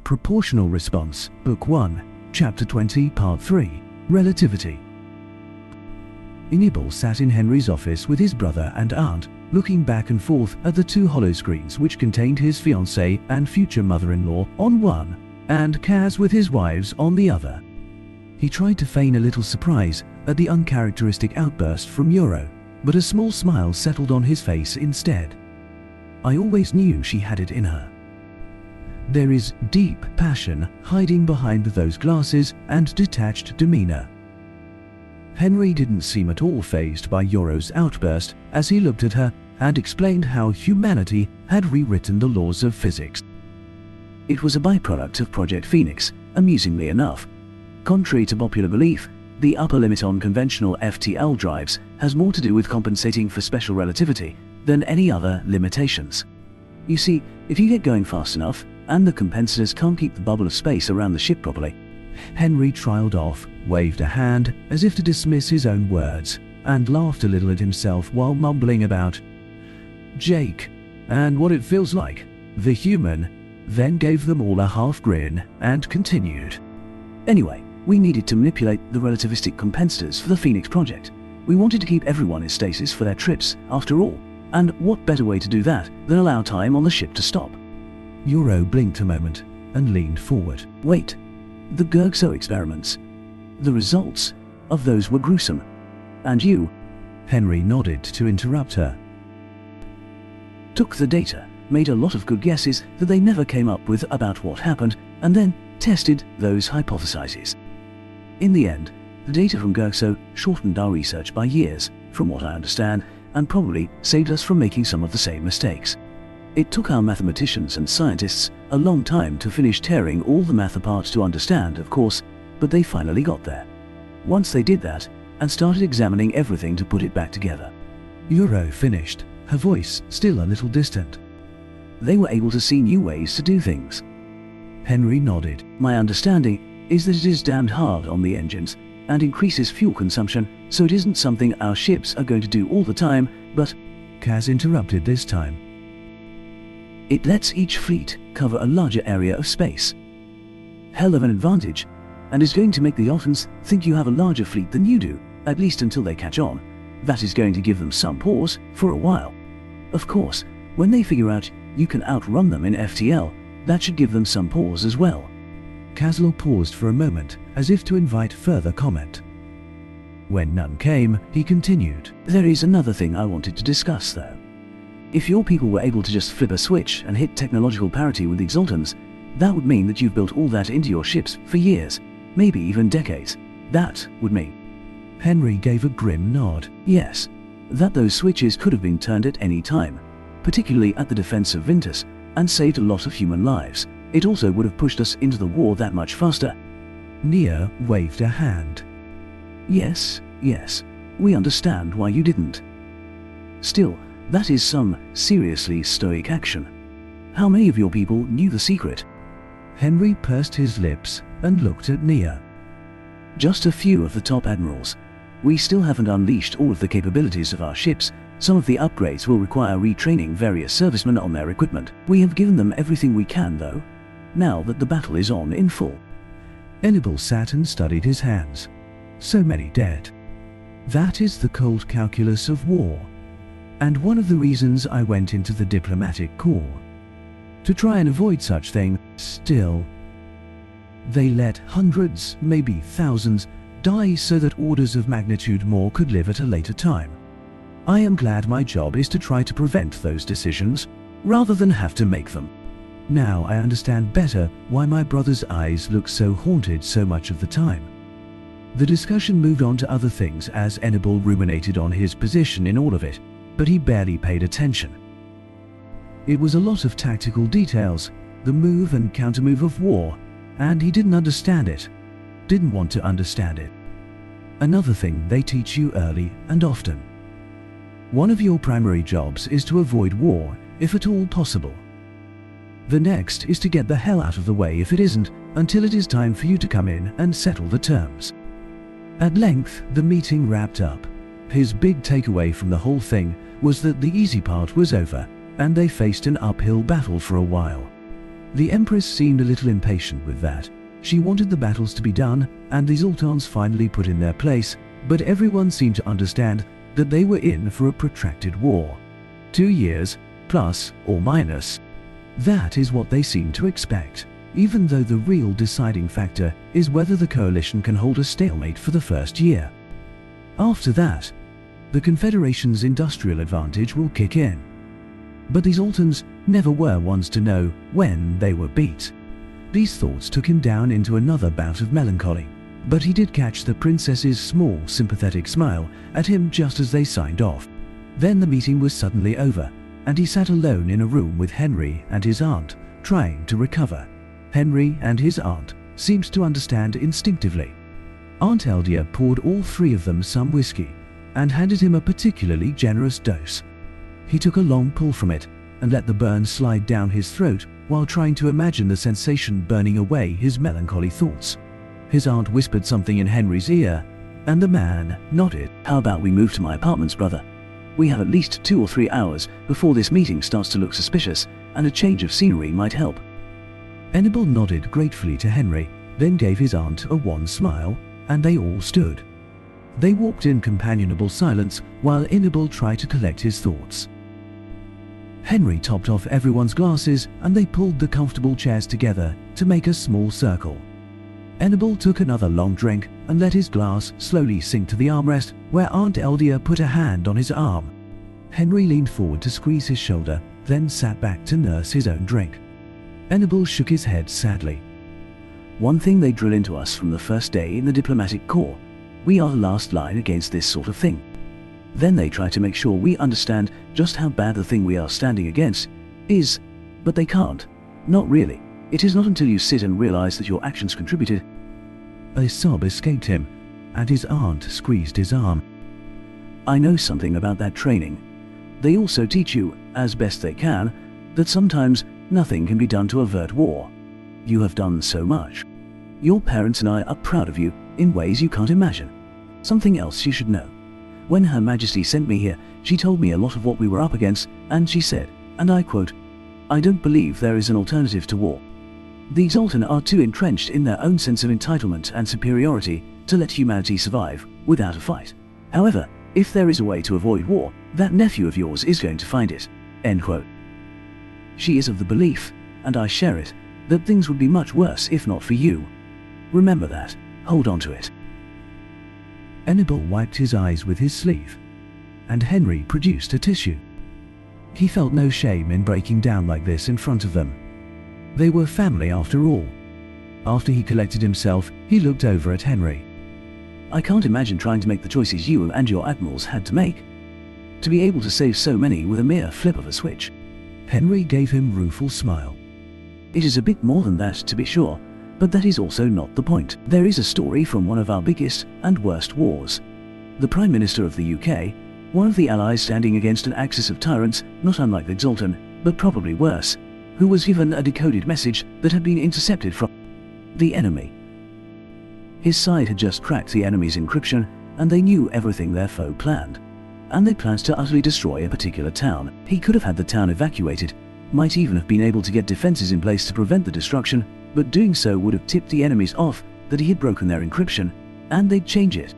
Proportional Response, Book 1, Chapter 20, Part 3, Relativity. Inibal sat in Henry's office with his brother and aunt, looking back and forth at the two holoscreens which contained his fiancée and future mother-in-law on one, and Kaz with his wives on the other. He tried to feign a little surprise at the uncharacteristic outburst from Euro, but a small smile settled on his face instead. I always knew she had it in her. There is deep passion hiding behind those glasses and detached demeanor. Henry didn't seem at all fazed by Euro's outburst as he looked at her and explained how humanity had rewritten the laws of physics. It was a byproduct of Project Phoenix, amusingly enough. Contrary to popular belief, the upper limit on conventional FTL drives has more to do with compensating for special relativity than any other limitations. You see, if you get going fast enough, and the compensators can't keep the bubble of space around the ship properly. Henry trailed off, waved a hand as if to dismiss his own words, and laughed a little at himself while mumbling about Jake, and what it feels like, the human, then gave them all a half grin and continued. Anyway, we needed to manipulate the relativistic compensators for the Phoenix project. We wanted to keep everyone in stasis for their trips, after all, and what better way to do that than allow time on the ship to stop? Euro blinked a moment and leaned forward. Wait, the Gergso experiments. The results of those were gruesome. And you, Henry nodded to interrupt her, took the data, made a lot of good guesses that they never came up with about what happened, and then tested those hypotheses. In the end, the data from Gergso shortened our research by years, from what I understand, and probably saved us from making some of the same mistakes. It took our mathematicians and scientists a long time to finish tearing all the math apart to understand, of course, but they finally got there. Once they did that, and started examining everything to put it back together. Euro finished, her voice still a little distant. They were able to see new ways to do things. Henry nodded. My understanding is that it is damned hard on the engines, and increases fuel consumption, so it isn't something our ships are going to do all the time, but... Kaz interrupted this time. It lets each fleet cover a larger area of space. Hell of an advantage, and is going to make the Altans think you have a larger fleet than you do, at least until they catch on. That is going to give them some pause for a while. Of course, when they figure out you can outrun them in FTL, that should give them some pause as well. Caslow paused for a moment, as if to invite further comment. When none came, he continued. There is another thing I wanted to discuss though. If your people were able to just flip a switch and hit technological parity with the Exaltans, that would mean that you've built all that into your ships for years, maybe even decades. That would mean... Henry gave a grim nod. Yes, that those switches could have been turned at any time, particularly at the defense of Vintus, and saved a lot of human lives. It also would have pushed us into the war that much faster. Nia waved a hand. Yes, we understand why you didn't. Still, that is some seriously stoic action. How many of your people knew the secret? Henry pursed his lips and looked at Nia. Just a few of the top admirals. We still haven't unleashed all of the capabilities of our ships. Some of the upgrades will require retraining various servicemen on their equipment. We have given them everything we can though, now that the battle is on in full. Enibal sat and studied his hands. So many dead. That is the cold calculus of war. And one of the reasons I went into the diplomatic corps. To try and avoid such thing, still. They let hundreds, maybe thousands, die so that orders of magnitude more could live at a later time. I am glad my job is to try to prevent those decisions, rather than have to make them. Now I understand better why my brother's eyes look so haunted so much of the time. The discussion moved on to other things as Enibal ruminated on his position in all of it, but he barely paid attention. It was a lot of tactical details, the move and countermove of war, and he didn't understand it, didn't want to understand it. Another thing they teach you early and often. One of your primary jobs is to avoid war, if at all possible. The next is to get the hell out of the way if it isn't, until it is time for you to come in and settle the terms. At length, the meeting wrapped up. His big takeaway from the whole thing was that the easy part was over, and they faced an uphill battle for a while. The Empress seemed a little impatient with that. She wanted the battles to be done and the Zoltans finally put in their place, but everyone seemed to understand that they were in for a protracted war. 2 years, plus or minus. That is what they seem to expect, even though the real deciding factor is whether the coalition can hold a stalemate for the first year. After that, the Confederation's industrial advantage will kick in. But the Zoltans never were ones to know when they were beat. These thoughts took him down into another bout of melancholy, but he did catch the princess's small, sympathetic smile at him just as they signed off. Then the meeting was suddenly over, and he sat alone in a room with Henry and his aunt, trying to recover. Henry and his aunt seemed to understand instinctively. Aunt Eldia poured all 3 of them some whiskey and handed him a particularly generous dose. He took a long pull from it and let the burn slide down his throat while trying to imagine the sensation burning away his melancholy thoughts. His aunt whispered something in Henry's ear, and the man nodded. "How about we move to my apartments, brother? We have at least 2 or 3 hours before this meeting starts to look suspicious, and a change of scenery might help." Enable nodded gratefully to Henry, then gave his aunt a wan smile, and they all stood. They walked in companionable silence while Enable tried to collect his thoughts. Henry topped off everyone's glasses and they pulled the comfortable chairs together to make a small circle. Enable took another long drink and let his glass slowly sink to the armrest where Aunt Eldia put a hand on his arm. Henry leaned forward to squeeze his shoulder, then sat back to nurse his own drink. Enable shook his head sadly. "One thing they drill into us from the first day in the diplomatic corps: we are the last line against this sort of thing. Then they try to make sure we understand just how bad the thing we are standing against is, but they can't. Not really. It is not until you sit and realize that your actions contributed." A sob escaped him, and his aunt squeezed his arm. "I know something about that training. They also teach you, as best they can, that sometimes nothing can be done to avert war. You have done so much. Your parents and I are proud of you in ways you can't imagine. Something else you should know. When Her Majesty sent me here, she told me a lot of what we were up against, and she said, and I quote, 'I don't believe there is an alternative to war. The Zoltan are too entrenched in their own sense of entitlement and superiority to let humanity survive without a fight. However, if there is a way to avoid war, that nephew of yours is going to find it.' End quote. She is of the belief, and I share it, that things would be much worse if not for you. Remember that. Hold on to it." Enable wiped his eyes with his sleeve, and Henry produced a tissue. He felt no shame in breaking down like this in front of them. They were family after all. After he collected himself, he looked over at Henry. "I can't imagine trying to make the choices you and your admirals had to make. To be able to save so many with a mere flip of a switch." Henry gave him a rueful smile. "It is a bit more than that, to be sure. But that is also not the point. There is a story from one of our biggest and worst wars. The Prime Minister of the UK, one of the allies standing against an axis of tyrants not unlike the Zoltan, but probably worse, who was given a decoded message that had been intercepted from the enemy. His side had just cracked the enemy's encryption, and they knew everything their foe planned. And they planned to utterly destroy a particular town. He could have had the town evacuated, might even have been able to get defenses in place to prevent the destruction, but doing so would have tipped the enemies off that he had broken their encryption, and they'd change it.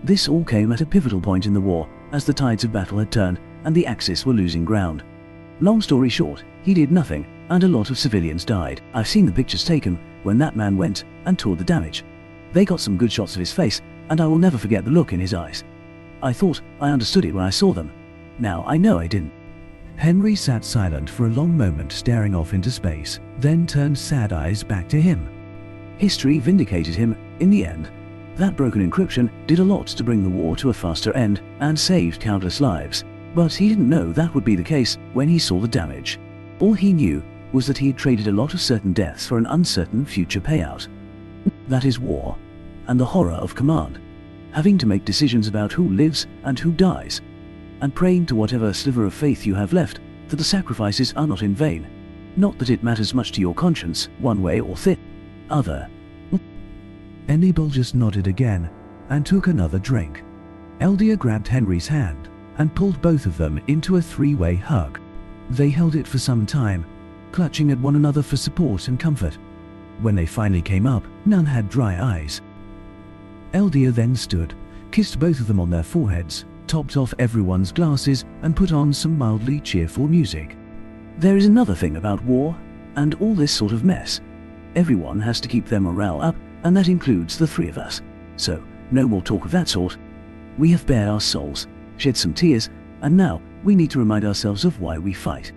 This all came at a pivotal point in the war, as the tides of battle had turned and the Axis were losing ground. Long story short, he did nothing, and a lot of civilians died. I've seen the pictures taken when that man went and toured the damage. They got some good shots of his face, and I will never forget the look in his eyes. I thought I understood it when I saw them. Now I know I didn't." Henry sat silent for a long moment, staring off into space, then turned sad eyes back to him. History vindicated him in the end. That broken encryption did a lot to bring the war to a faster end and saved countless lives. But he didn't know that would be the case when he saw the damage. All he knew was that he had traded a lot of certain deaths for an uncertain future payout. That is war, and the horror of command. Having to make decisions about who lives and who dies, and praying to whatever sliver of faith you have left that the sacrifices are not in vain. Not that it matters much to your conscience, one way or the other. Enable just nodded again and took another drink. Eldia grabbed Henry's hand and pulled both of them into a three-way hug. They held it for some time, clutching at one another for support and comfort. When they finally came up, none had dry eyes. Eldia then stood, kissed both of them on their foreheads, topped off everyone's glasses, and put on some mildly cheerful music. There is another thing about war, and all this sort of mess. Everyone has to keep their morale up, and that includes the three of us. So, no more talk of that sort. We have bared our souls, shed some tears, and now we need to remind ourselves of why we fight.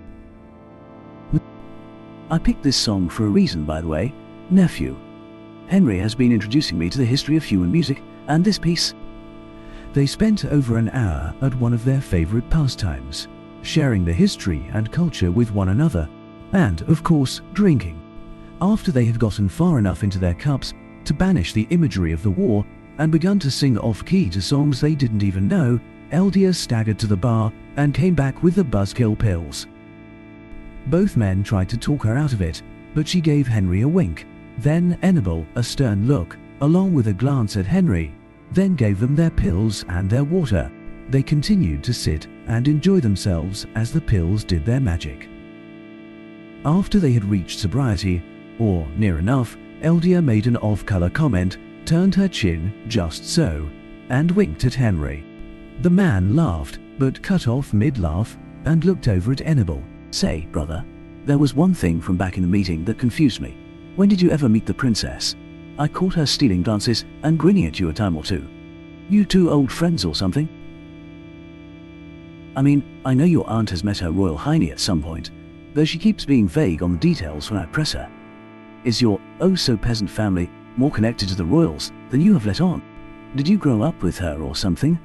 I picked this song for a reason, by the way. Nephew. Henry has been introducing me to the history of human music, and this piece. They spent over an hour at one of their favorite pastimes, sharing the history and culture with one another, and, of course, drinking. After they had gotten far enough into their cups to banish the imagery of the war and begun to sing off-key to songs they didn't even know, Eldia staggered to the bar and came back with the buzzkill pills. Both men tried to talk her out of it, but she gave Henry a wink, then Enable a stern look, along with a glance at Henry, then gave them their pills and their water. They continued to sit and enjoy themselves as the pills did their magic. After they had reached sobriety, or near enough, Eldia made an off-color comment, turned her chin just so, and winked at Henry. The man laughed, but cut off mid-laugh and looked over at Enable. Say, brother, there was one thing from back in the meeting that confused me. When did you ever meet the princess? I caught her stealing glances and grinning at you a time or two. You two old friends or something? I mean, I know your aunt has met her Royal Highness at some point, though she keeps being vague on the details when I press her. Is your oh-so-peasant family more connected to the royals than you have let on? Did you grow up with her or something?